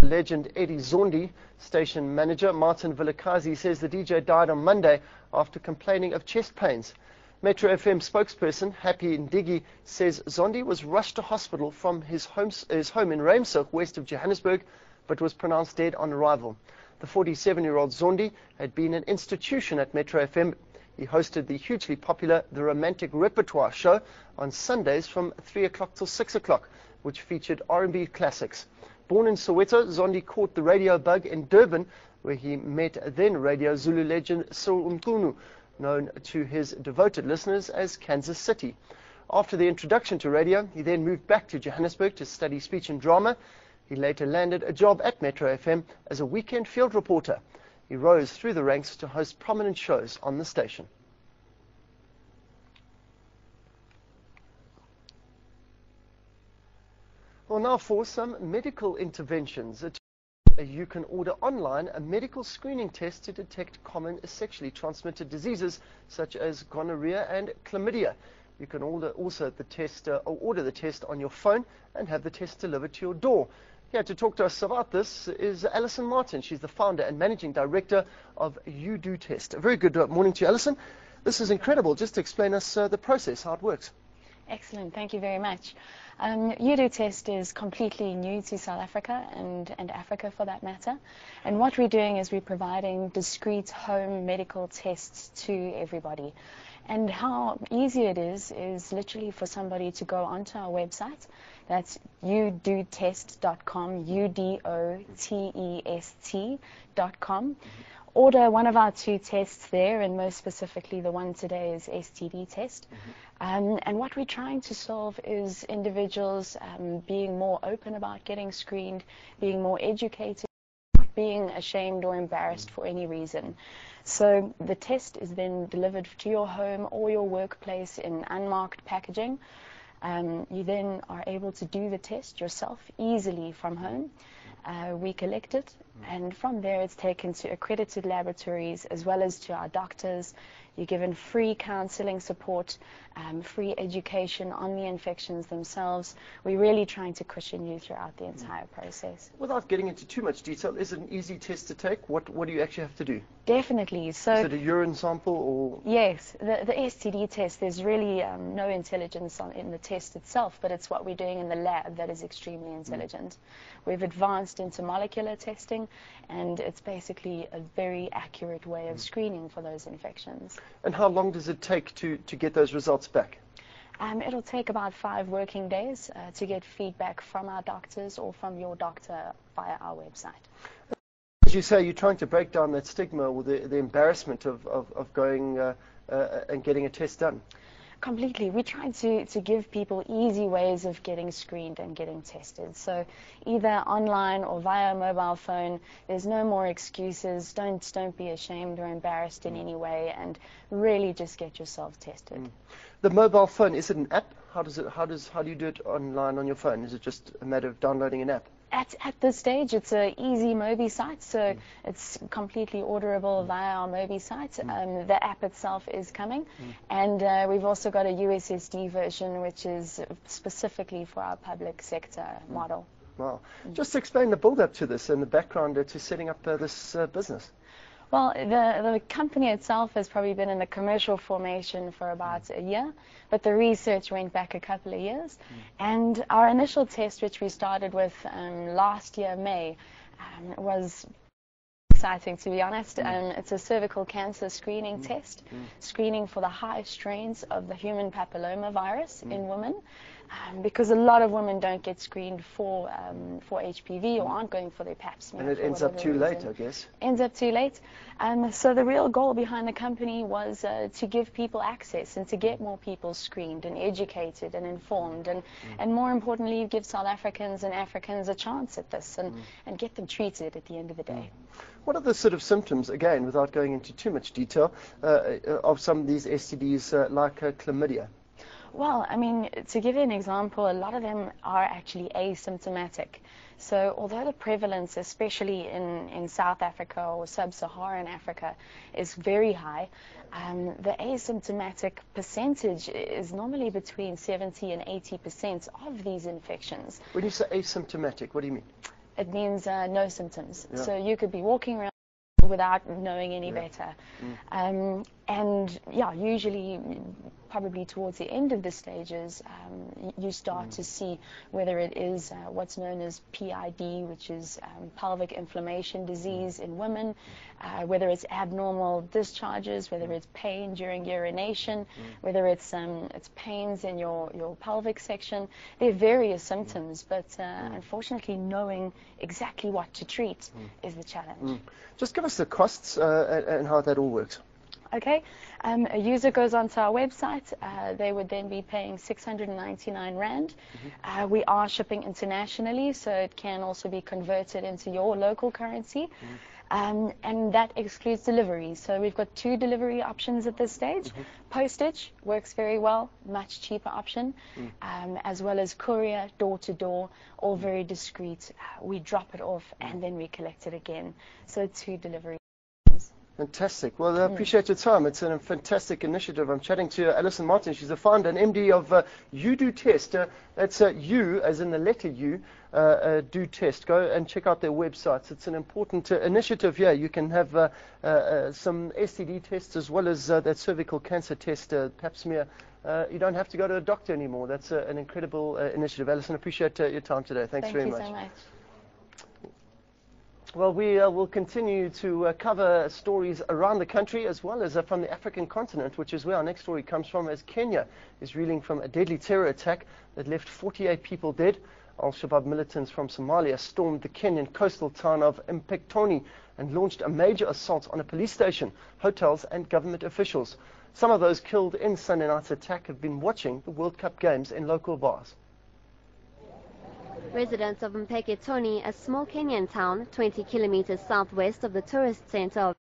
legend Eddie Zondi. Station manager Martin Vilakazi says the DJ died on Monday after complaining of chest pains. Metro FM spokesperson Happy Ndigi says Zondi was rushed to hospital from his home in Ramshoek, west of Johannesburg, but was pronounced dead on arrival. The 47-year-old Zondi had been an institution at Metro FM. He hosted the hugely popular The Romantic Repertoire show on Sundays from 3 o'clock till 6 o'clock, which featured R&B classics. Born in Soweto, Zondi caught the radio bug in Durban, where he met then Radio Zulu legend Cyril Mqunu, known to his devoted listeners as Kansas City. After the introduction to radio, he then moved back to Johannesburg to study speech and drama. He later landed a job at Metro FM as a weekend field reporter. He rose through the ranks to host prominent shows on the station. Well, now for some medical interventions. You can order online a medical screening test to detect common sexually transmitted diseases such as gonorrhea and chlamydia. You can order the test on your phone and have the test delivered to your door. Here to talk to us about this is Alison Martin. She's the founder and managing director of UDoTest. A very good morning to you, Alison. This is incredible. Just explain us the process, how it works. Excellent, thank you very much. UDoTest is completely new to South Africa and Africa for that matter. And what we're doing is we're providing discreet home medical tests to everybody. And how easy it is literally for somebody to go onto our website. That's UDoTest.com, UDoTest.com. Order one of our 2 tests there, and most specifically the one today is STD test. And what we're trying to solve is individuals being more open about getting screened, being more educated, not being ashamed or embarrassed for any reason. So the test is then delivered to your home or your workplace in unmarked packaging. You then are able to do the test yourself easily from home. We collect it, and from there it's taken to accredited laboratories as well as to our doctors. You're given free counseling support, free education on the infections themselves. We're really trying to cushion you throughout the entire process. Without getting into too much detail, is it an easy test to take? What do you actually have to do? Definitely. So is it a urine sample or? Yes, the STD test, there's really no intelligence in the test itself, but it's what we're doing in the lab that is extremely intelligent. We've advanced into molecular testing, and it's basically a very accurate way of screening for those infections. And how long does it take to get those results back? It'll take about 5 working days to get feedback from our doctors or from your doctor via our website. As you say, you're trying to break down that stigma or the embarrassment of going and getting a test done. Completely. We're trying to give people easy ways of getting screened and getting tested. So either online or via a mobile phone, there's no more excuses. Don't be ashamed or embarrassed in any way, and really just get yourself tested. The mobile phone, is it an app? How do you do it online on your phone? Is it just a matter of downloading an app? At this stage, it's an easy Mobi site, so it's completely orderable via our Mobi site. The app itself is coming, and we've also got a USSD version, which is specifically for our public sector model. Wow. Just explain the build-up to this and the background to setting up this business. Well, the company itself has probably been in the commercial formation for about a year, but the research went back a couple of years. And our initial test, which we started with last year, May, was exciting, to be honest. It's a cervical cancer screening test, screening for the high strains of the human papilloma virus in women. Because a lot of women don't get screened for HPV or aren't going for their pap smear. And it ends up too late, I guess. Ends up too late. So the real goal behind the company was to give people access and to get more people screened and educated and informed, and more importantly, give South Africans and Africans a chance at this and get them treated at the end of the day. What are the sort of symptoms, again, without going into too much detail, of some of these STDs like chlamydia? Well, I mean, to give you an example, a lot of them are actually asymptomatic. So although the prevalence, especially in South Africa or sub-Saharan Africa, is very high, the asymptomatic percentage is normally between 70 and 80% of these infections. When you say asymptomatic, what do you mean? it means no symptoms. Yeah. So you could be walking around without knowing any better. And yeah, usually probably towards the end of the stages, you start to see whether it is what's known as PID, which is pelvic inflammation disease in women, whether it's abnormal discharges, whether it's pain during urination, whether it's pains in your pelvic section. There are various symptoms, but unfortunately knowing exactly what to treat is the challenge. Just give us the costs and how that all works. Okay, a user goes onto our website, they would then be paying 699 Rand. We are shipping internationally, so it can also be converted into your local currency. And that excludes delivery. So we've got 2 delivery options at this stage. Postage works very well, much cheaper option, as well as courier, door to door, all very discreet. We drop it off and then we collect it again. So 2 delivery. Fantastic. Well, I appreciate your time. It's a fantastic initiative. I'm chatting to Alison Martin. She's the founder and MD of UDoTest. That's U, as in the letter U, UDoTest. Go and check out their websites. It's an important initiative here. You can have some STD tests as well as that cervical cancer test, pap smear. You don't have to go to a doctor anymore. That's an incredible initiative. Alison, appreciate your time today. Thanks very much. Thank you so much. Well, we will continue to cover stories around the country as well as from the African continent, which is where our next story comes from, as Kenya is reeling from a deadly terror attack that left 48 people dead. Al-Shabaab militants from Somalia stormed the Kenyan coastal town of Mpeketoni and launched a major assault on a police station, hotels and government officials. Some of those killed in Sunday night's attack have been watching the World Cup games in local bars. Residents of Mpeketoni, a small Kenyan town 20 kilometers southwest of the tourist center of